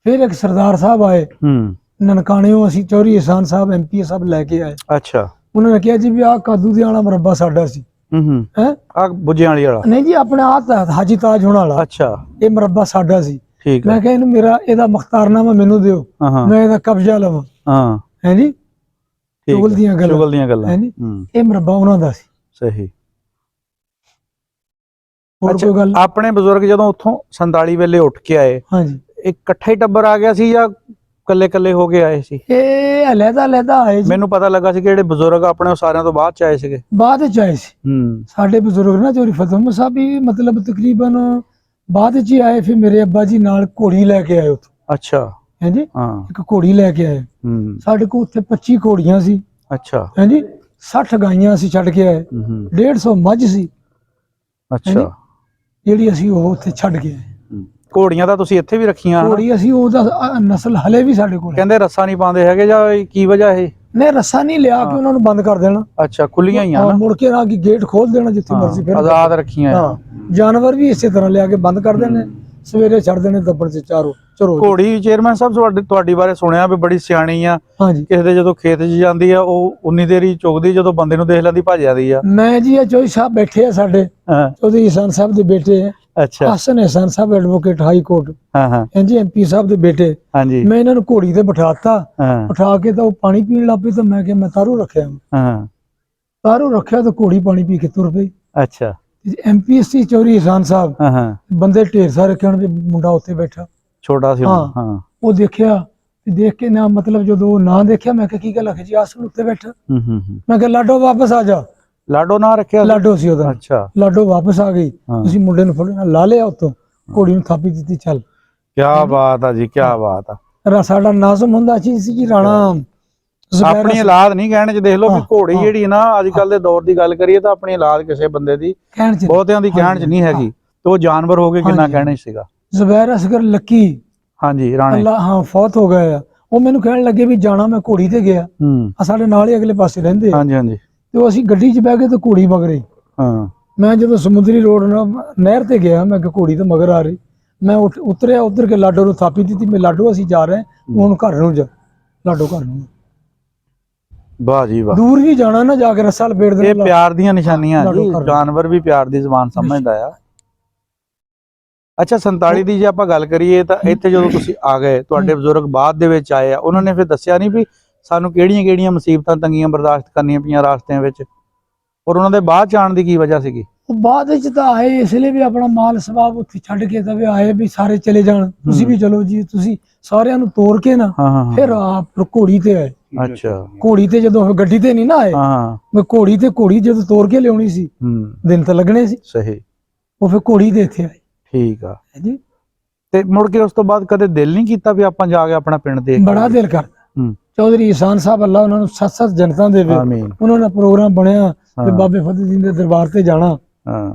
ਫਿਰ ਇੱਕ ਸਰਦਾਰ ਸਾਹਿਬ ਆਏ ਨਨਕਾਣਿਓਂ, ਅਸੀਂ ਚੌਧਰੀ ਇਹਸਾਨ ਸਾਹਿਬ MP ਸਾਹਿਬ ਲੈ ਕੇ ਆਏ। ਅੱਛਾ। ਉਹਨਾਂ ਨੇ ਕਿਹਾ ਜੀ ਵੀ ਆਹ ਕਾਦੂ ਦੇ ਵਾਲਾ ਮੁਰੱਬਾ ਸਾਡਾ ਸੀ। ਆ ਬੁੱਝਿਆਂ ਵਾਲਾ ਨਹੀਂ ਜੀ, ਆਪਣੇ ਹਾਜੀ ਤਾਜ ਹੋਣ ਵਾਲਾ। ਅੱਛਾ। ਇਹ ਮੁਰੱਬਾ ਸਾਡਾ ਸੀ। ਠੀਕ। ਮੈਂ ਕਿਹਾ ਇਹਨੂੰ ਇਹਦਾ ਮੁਖਤਾਰਨਾਮਾ ਮੈਨੂੰ ਦਿਓ, ਮੈਂ ਇਹਦਾ ਕਬਜ਼ਾ ਲਵਾਂ। ਹੈ ਜੀ, ਚੁਗਲ ਦੀਆਂ ਗੱਲਾਂ। ਹੈ ਜੀ, ਇਹ ਮੁਰੱਬਾ ਉਹਨਾਂ ਦਾ ਸੀ। ਸਹੀ। ਹੋਰ ਕੋਈ ਗੱਲ? ਆਪਣੇ ਬਜ਼ੁਰਗ ਜਦੋਂ ਉੱਥੋਂ 47 ਵੇਲੇ ਉੱਠ ਕੇ ਆਏ, ਹਾਂਜੀ, ਇਕੱਠਾ ਹੀ ਟੱਬਰ ਆ ਗਿਆ ਸੀ ਜਾਂ ਕੱਲੇ ਹੋ ਕੇ ਆਏ ਸੀ? ਇਹ ਅਲੱਗਾ ਆਏ ਜੀ। ਮੈਨੂੰ ਪਤਾ ਲੱਗਾ ਸੀ ਕਿ ਜਿਹੜੇ ਬਜ਼ੁਰਗ ਆਪਣੇ ਉਹ ਸਾਰਿਆਂ ਤੋਂ ਬਾਅਦ ਚ ਆਏ ਸੀਗੇ। ਬਾਅਦ ਚ ਆਏ ਸੀ ਸਾਡੇ ਬਜ਼ੁਰਗ ਨਾ, ਚੋਰੀ ਫਤਿਹ ਮੁਹੰਮਦ ਸਾਹਿਬ ਵੀ ਮਤਲਬ ਤਕਰੀਬਨ ਬਾਅਦ ਚ ਹੀ ਆਏ। ਫਿਰ ਮੇਰੇ ਅੱਬਾ ਜੀ ਨਾਲ ਘੋੜੀ ਲੈ ਕੇ ਆਏ ਉੱਥੋਂ। ਅੱਛਾ। ਹਾਂਜੀ, ਇੱਕ ਘੋੜੀ ਲੈ ਕੇ ਆਏ। ਸਾਡੇ ਕੋਲ ਉੱਥੇ 25 ਘੋੜੀਆਂ ਸੀ। ਅੱਛਾ। ਹਾਂਜੀ, 60 ਗਾਈਆਂ ਅਸੀਂ ਛੱਡ ਕੇ ਆਏ, 150 ਮੱਝ ਸੀ। ਅੱਛਾ, ਜਿਹੜੀ ਅਸੀਂ ਉਹ ਉੱਥੇ ਛੱਡ ਕੇ ਆਏ। ਘੋੜੀਆਂ ਤਾਂ ਤੁਸੀਂ ਇੱਥੇ ਵੀ ਰੱਖੀਆਂ ਹਨ? ਘੋੜੀ ਅਸੀਂ ਉਹਦਾ ਨਸਲ ਹਲੇ ਵੀ ਸਾਡੇ ਕੋਲ ਹੈ। ਕਹਿੰਦੇ ਰੱਸਾ ਨਹੀਂ ਪਾਉਂਦੇ ਹੈਗੇ ਜਾਂ ਕੀ ਵਜ੍ਹਾ ਇਹ? ਨਹੀਂ ਰੱਸਾ ਨਹੀਂ ਲਿਆ ਕੇ ਉਹਨਾਂ ਨੂੰ ਬੰਦ ਕਰ ਦੇਣਾ। ਅੱਛਾ, ਖੁੱਲੀਆਂ ਹੀ ਆ ਹਾਂ, ਨਾ? ਮੁੜ ਕੇ ਨਾ ਕਿ ਗੇਟ ਖੋਲ ਦੇਣਾ ਜਿੱਥੇ ਮਰਜ਼ੀ ਫਿਰ ਆਜ਼ਾਦ ਰੱਖੀਆਂ ਆ। ਹਾਂ, ਜਾਨਵਰ ਵੀ ਇਸੇ ਤਰ੍ਹਾਂ ਲਿਆ ਕੇ ਬੰਦ ਕਰ ਦੇਣੇ, ਸਵੇਰੇ ਛੱਡ ਦੇਣੇ ਦੱਬੜ ਚ ਚਾਰੋ ਚਰੋ। ਘੋੜੀ ਚੇਅਰਮੈਨ ਸਾਹਿਬ ਤੁਹਾਡੀ ਬਾਰੇ ਸੁਣਿਆ ਵੀ ਬੜੀ ਸਿਆਣੀ ਆ। ਹਾਂਜੀ, ਕਿਸੇ ਦੇ ਜਦੋਂ ਖੇਤ 'ਚ ਜਾਂਦੀ ਆ ਉਹ ਉਨੀ ਦੇਰ ਹੀ ਚੁਗਦੀ, ਜਦੋਂ ਬੰਦੇ ਨੂੰ ਦੇਖ ਲੈਂਦੀ ਭੱਜ ਜਾਂਦੀ ਆ। ਮੈਂ ਜੀ ਇਹ ਚੌਧਰੀ ਸਾਹਿਬ ਬੈਠੇ ਆ ਸਾਡੇ, ਹਾਂ, ਚੌਧਰੀ ਇਹਸਾਨ ਸਾਹਿਬ ਦੇ ਬੇਟੇ ਹੈ, ਅੱਛਾ, ਹਸਨ ਇਹਸਾਨ ਸਾਹਿਬ ਐਡਵੋਕੇਟ ਹਾਈ ਕੋਰਟ, ਹਾਂ ਹਾਂ ਹਾਂਜੀ MP ਸਾਹਿਬ ਦੇ ਬੇਟੇ। ਹਾਂਜੀ, ਮੈਂ ਇਹਨਾਂ ਨੂੰ ਘੋੜੀ ਤੇ ਬਿਠਾਤਾ, ਹਾਂ ਬਿਠਾ ਕੇ ਤਾਂ ਉਹ ਪਾਣੀ ਪੀਣ ਲੱਗ ਪਈ, ਤਾਂ ਮੈਂ ਕਿਹਾ ਮੈਂ ਤਾਰੂ ਰੱਖਿਆ, ਹਾਂ, ਤਾਰੂ ਰੱਖਿਆ ਤਾਂ ਘੋੜੀ ਪਾਣੀ ਪੀ ਕੇ ਤੁਰ ਪਈ। ਅੱਛਾ, MPSC ਚੌਧਰੀ ਇਹਸਾਨ ਸਾਹਿਬ, ਹਾਂ ਹਾਂ, ਬੰਦੇ ਢੇਰ ਸਾਰੇ ਰੱਖਣ ਵੀ ਮੁੰਡਾ ਉੱਥੇ ਬੈਠਾ ਛੋਟਾ ਸੀ ਹਾਂ। ਹਾਂ, ਉਹ ਦੇਖਿਆ ਤੇ ਦੇਖ ਕੇ ਨਾ ਮਤਲਬ ਜਦੋਂ ਉਹ ਨਾ ਦੇਖਿਆ, ਮੈਂ ਕਿਹਾ ਕੀ ਗੱਲ ਹੈ ਜੀ, ਆਸਣ ਉੱਤੇ ਬੈਠਾ। ਮੈਂ ਕਿਹਾ ਲਾਡੋ ਵਾਪਸ ਆ ਜਾ। ਲਾਡੋ ਨਾਂ ਰੱਖਿਆ? ਲਾਡੋ ਸੀ ਉਹਦਾ। ਅੱਛਾ, ਲਾਡੋ ਵਾਪਸ ਆ ਗਈ। ਹਾਂ। ਤੁਸੀਂ ਮੁੰਡੇ ਨੂੰ ਫੜਨਾ, ਲਾ ਲਿਆ ਉੱਤੋਂ, ਘੋੜੀ ਨੂੰ ਥਾਪੀ ਦਿੱਤੀ, ਚੱਲ। ਕੀ ਬਾਤ ਆ ਜੀ, ਕੀ ਬਾਤ ਆ। ਸਾਡਾ ਨਾਜ਼ਮ ਹੁੰਦਾ ਸੀ ਜੀ ਰਾਣਾ ਆਪਣੀ ਔਲਾਦ ਨਹੀਂ ਕਹਿਣ ਚ ਦੇਖ ਲਓ ਵੀ ਘੋੜੀ ਹਾਂ। ਜਿਹੜੀ ਨਾ ਅੱਜ ਕੱਲ ਦੇ ਦੌਰ ਦੀ ਗੱਲ ਕਰੀਏ ਤਾਂ ਆਪਣੀ ਔਲਾਦ ਕਿਸੇ ਬੰਦੇ ਦੀ ਕਹਿਣ ਚ ਬਹੁਤਿਆਂ ਦੀ ਕਹਿਣ ਚ ਨਹੀਂ ਹੈਗੀ, ਤੇ ਉਹ ਜਾਨਵਰ ਹੋ ਕੇ ਕਿੰਨਾ ਕਹਿਣਾ ਸੀਗਾ। ਜ਼ੁਬੈਰ ਅਸਗਰ ਲੱਕੀ, ਹਾਂਜੀ, ਰਾਣੇ, ਅੱਲਾ ਹਾਂ ਫੌਤ ਹੋ ਗਏ ਆ। ਉਹ ਮੈਨੂੰ ਕਹਿਣ ਲੱਗੇ ਵੀ ਜਾਣਾ ਮੈਂ ਘੋੜੀ ਤੇ ਗਿਆ, ਆ ਸਾਡੇ ਨਾਲ ਹੀ ਅਗਲੇ ਪਾਸੇ ਰਹਿੰਦੇ ਆ। ਹਾਂਜੀ ਹਾਂਜੀ, ਤੇ ਉਹ ਅਸੀਂ ਗੱਡੀ 'ਚ ਬਹਿ ਗਏ ਤੇ ਘੋੜੀ ਮਗਰੇ। ਹਾਂ, ਮੈਂ ਜਦੋਂ ਸਮੁੰਦਰੀ ਰੋਡ ਨਹਿਰ ਤੇ ਗਿਆ, ਮੈਂ ਕਿ ਘੋੜੀ ਤੇ ਮਗਰ ਆ ਰਹੀ, ਮੈਂ ਉਤਰਿਆ, ਉਤਰ ਕੇ ਲਾਡੋ ਨੂੰ ਥਾਪੀ ਦਿੱਤੀ। ਮੈਂ ਲਾਡੋ ਅਸੀਂ ਜਾ ਰਹੇ, ਹੁਣ ਘਰ ਨੂੰ ਜਾ, ਲਾਡੋ ਘਰ ਨੂੰ। ਵਾਹ ਜੀ ਵਾਹ, ਦੂਰ ਵੀ ਜਾਣਾ ਨਾ, ਜਾ ਕੇ ਰੱਸਾ ਲਪੇਟ ਦੇਣਾ। ਇਹ ਪਿਆਰ ਦੀਆਂ ਨਿਸ਼ਾਨੀਆਂ ਜੀ, ਜਾਨਵਰ ਵੀ ਪਿਆਰ ਦੀ ਜ਼ੁਬਾਨ ਸਮਝਦਾ ਆ। ਅੱਛਾ, 47 ਦੀ ਜੇ ਆਪਾਂ ਗੱਲ ਕਰੀਏ ਤਾਂ ਇੱਥੇ ਜਦੋਂ ਤੁਸੀਂ ਆ ਗਏ, ਤੁਹਾਡੇ ਬਜ਼ੁਰਗ ਬਾਅਦ ਦੇ ਵਿੱਚ ਆਏ ਆ, ਉਹਨਾਂ ਨੇ ਫਿਰ ਦੱਸਿਆ ਨਹੀਂ ਵੀ ਸਾਨੂੰ ਕਿਹੜੀਆਂ ਮੁਸੀਬਤਾਂ ਤੰਗੀਆਂ ਬਰਦਾਸ਼ਤ ਕਰਨੀਆਂ ਪਈਆਂ ਰਾਸਤਿਆਂ ਵਿੱਚ, ਔਰ ਉਹਨਾਂ ਦੇ ਬਾਅਦ ਚ ਆਉਣ ਦੀ ਕੀ ਵਜ੍ਹਾ ਸੀਗੀ? ਉਹ ਬਾਅਦ ਵਿੱਚ ਤਾਂ ਆਏ ਇਸ ਲਈ ਵੀ ਆਪਣਾ ਮਾਲ ਸਵਾਬ ਉੱਥੇ ਛੱਡ ਕੇ ਤਾਂ ਵੀ ਆਏ ਵੀ ਸਾਰੇ ਚਲੇ ਜਾਣ, ਤੁਸੀਂ ਵੀ ਚਲੋ ਜੀ, ਤੁਸੀਂ ਸਾਰਿਆਂ ਨੂੰ ਤੋੜ ਕੇ ਨਾ ਫਿਰ ਆਪ ਘੋੜੀ ਤੇ ਆਏ। ਅੱਛਾ, ਘੋੜੀ ਤੇ ਜਦੋਂ ਗੱਡੀ ਤੇ ਨਹੀਂ ਨਾ ਆਏ, ਮੈਂ ਘੋੜੀ ਜਦੋਂ ਤੋੜ ਕੇ ਲਿਆਉਣੀ ਸੀ, ਦਿਨ ਤਾਂ ਲੱਗਣੇ ਸੀ। ਸਹੀ, ਉਹ ਫਿਰ ਘੋੜੀ ਤੇ ਇੱਥੇ ਆਏ। ਠੀਕ ਆ ਜੀ। ਤੇ ਮੁੜ ਕੇ ਉਸ ਤੋਂ ਬਾਅਦ ਕਦੇ ਦਿਲ ਨਹੀਂ ਕੀਤਾ ਵੀ ਆਪਾਂ ਜਾ ਕੇ ਆਪਣਾ ਪਿੰਡ ਦੇਖ? ਬੜਾ ਦਿਲ ਕਰਦਾ। ਚੌਧਰੀ ਇਹਸਾਨ ਸਾਹਿਬ, ਅੱਲਾ ਉਹਨਾਂ ਨੂੰ ਸੱਤ ਜਨਤਾਂ ਦੇਵੇ, ਉਹਨਾਂ ਦਾ ਪ੍ਰੋਗਰਾਮ ਬਣਿਆ ਤੇ ਬਾਬੇ ਫਤਿਹ ਦੇ ਦਰਬਾਰ ਤੇ ਜਾਣਾ,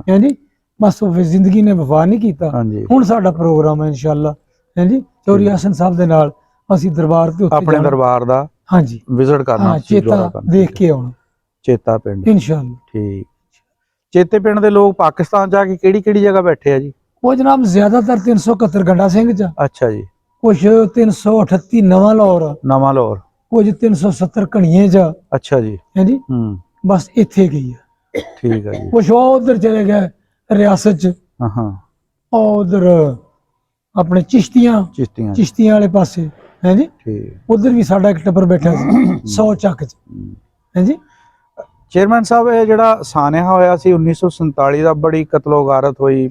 ਹਾਂਜੀ। ਬਸ ਉਹ ਫਿਰ ਜ਼ਿੰਦਗੀ ਨੇ ਵਫਾ ਨਹੀਂ ਕੀਤਾ। ਹੁਣ ਸਾਡਾ ਪ੍ਰੋਗਰਾਮ ਹੈ ਇਨਸ਼ਾਅੱਲਾ, ਹਾਂਜੀ, ਚੌਧਰੀ ਹਸਨ ਸਾਹਿਬ ਦੇ ਨਾਲ ਅਸੀਂ ਦਰਬਾਰ ਤੇ ਆਪਣੇ ਦਰਬਾਰ ਦਾ ਹਾਂਜੀ ਵਿਜ਼ਿਟ ਕਰਨਾ, ਚੇਤਾ ਦੇਖ ਕੇ ਆਉਣਾ, ਚੇਤਾ ਪਿੰਡ ਇਨਸ਼ਾਅੱਲਾ। ਠੀਕ। ਚੇਤੇ ਪਿੰਡ ਦੇ ਲੋਕ ਪਾਕਿਸਤਾਨ ਜਾ ਕੇ ਕਿਹੜੀ ਜਗ੍ਹਾ ਬੈਠੇ ਆ ਜੀ? ਉਹ ਜਨਾਬ ਜ਼ਿਆਦਾਤਰ 371 ਗੰਡਾ ਸਿੰਘ ਚ, ਅੱਛਾ ਜੀ, ਕੁਛ 338 ਨਵਾਂ ਲਾਹੌਰ, ਕੁਝ 370 ਘਣੀਏ ਚ। ਅੱਛਾ ਜੀ, ਹਾਂਜੀ। ਬਸ ਇੱਥੇ ਗਈ ਆ। ਠੀਕ ਹੈ ਜੀ। ਕੁਛ ਉਧਰ ਚਲੇ ਗਏ ਰਿਆਸਤ ਚ, ਉਧਰ ਆਪਣੇ ਚਿਸ਼ਤੀਆਂ ਵਾਲੇ ਪਾਸੇ, ਹਾਂਜੀ। ਉਧਰ ਵੀ ਸਾਡਾ ਇੱਕ ਟੱਬਰ ਬੈਠਾ ਸੀ 100 ਚੱਕ ਚ, ਹਾਂਜੀ। ਚੇਅਰਮੈਨ ਸਾਹਿਬ, ਇਹ ਜਿਹੜਾ ਸਾਨਿਆ ਹੋਇਆ ਸੀ 1947 ਦਾ, ਬੜੀ ਕਤਲੋਗਾਰਤ ਹੋਈ,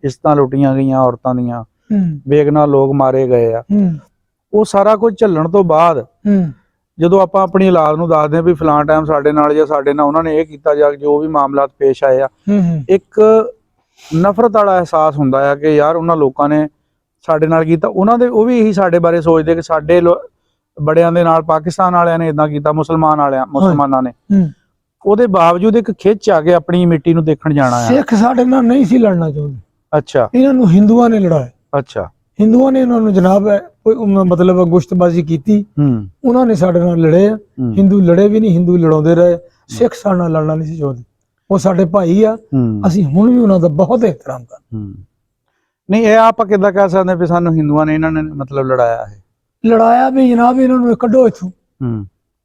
ਇਸਤਾਂ ਲੁੱਟੀਆਂ ਗਈਆਂ ਔਰਤਾਂ ਦੀਆਂ, ਬੇਗੁਨਾਹ ਲੋਕ ਮਾਰੇ ਗਏ ਆ, ਉਹ ਸਾਰਾ ਕੁਝ ਝੱਲਣ ਤੋਂ ਬਾਅਦ ਜਦੋਂ ਆਪਾਂ ਆਪਣੀ ਔਲਾਦ ਨੂੰ ਦੱਸਦੇ ਹਾਂ ਵੀ ਫਲਾਂ ਟਾਈਮ ਸਾਡੇ ਨਾਲ ਜਾਂ ਸਾਡੇ ਨਾਲ ਉਹਨਾਂ ਨੇ ਇਹ ਕੀਤਾ, ਜਾਂ ਜੋ ਵੀ ਮਾਮਲਾਤ ਪੇਸ਼ ਆਏ ਆ, ਇੱਕ ਨਫ਼ਰਤ ਵਾਲਾ ਅਹਿਸਾਸ ਹੁੰਦਾ ਆ ਕਿ ਯਾਰ ਉਹਨਾਂ ਲੋਕਾਂ ਨੇ ਸਾਡੇ ਨਾਲ ਕੀਤਾ, ਉਹ ਵੀ ਇਹੀ ਸਾਡੇ ਬਾਰੇ ਸੋਚਦੇ ਕਿ ਸਾਡੇ ਬੜਿਆਂ ਦੇ ਨਾਲ ਪਾਕਿਸਤਾਨ ਵਾਲਿਆਂ ਨੇ ਇਦਾਂ ਕੀਤਾ, ਮੁਸਲਮਾਨਾਂ ਨੇ। ਉਹਦੇ ਬਾਵਜੂਦ ਇੱਕ ਖਿੱਚ ਆ ਕੇ ਆਪਣੀ ਮਿੱਟੀ ਨੂੰ ਦੇਖਣ ਜਾਣਾ ਆ। ਸਿੱਖ ਸਾਡੇ ਨਾਲ ਨਹੀਂ ਸੀ ਲੜਨਾ ਚਾਹੁੰਦੇ। ਅੱਛਾ, ਇਹਨਾਂ ਨੂੰ ਹਿੰਦੂਆਂ ਨੇ ਲੜਾਇਆ। ਅੱਛਾ, ਹਿੰਦੂਆਂ ਨੇ ਇਹਨਾਂ ਨੂੰ ਜਨਾਬ ਮਤਲਬ ਗੁਸ਼ਤਬਾਜ਼ੀ ਕੀਤੀ, ਉਹਨਾਂ ਨੇ ਸਾਡੇ ਨਾਲ ਲੜੇ ਆ। ਹਿੰਦੂ ਲੜੇ ਵੀ ਨਹੀਂ, ਹਿੰਦੂ ਲੜਾਉਂਦੇ ਰਹੇ। ਸਿੱਖ ਸਾਡੇ ਨਾਲ ਲੜਨਾ ਨਹੀਂ ਸੀ ਚਾਹੁੰਦੇ, ਉਹ ਸਾਡੇ ਭਾਈ ਆ, ਅਸੀਂ ਹੁਣ ਵੀ ਉਹਨਾਂ ਦਾ ਬਹੁਤ ਇਹਤਰਾਮ ਕਰਦੇ। ਨਹੀਂ, ਇਹ ਆਪਾਂ ਕਿੱਦਾਂ ਕਹਿ ਸਕਦੇ ਵੀ ਸਾਨੂੰ ਹਿੰਦੂਆਂ ਨੇ ਇਹਨਾਂ ਨੇ ਮਤਲਬ ਲੜਾਇਆ ਹੈ? ਲੜਾਇਆ ਵੀ ਜਨਾਬ, ਇਹਨਾਂ ਨੂੰ ਕੱਢੋ ਇੱਥੋਂ,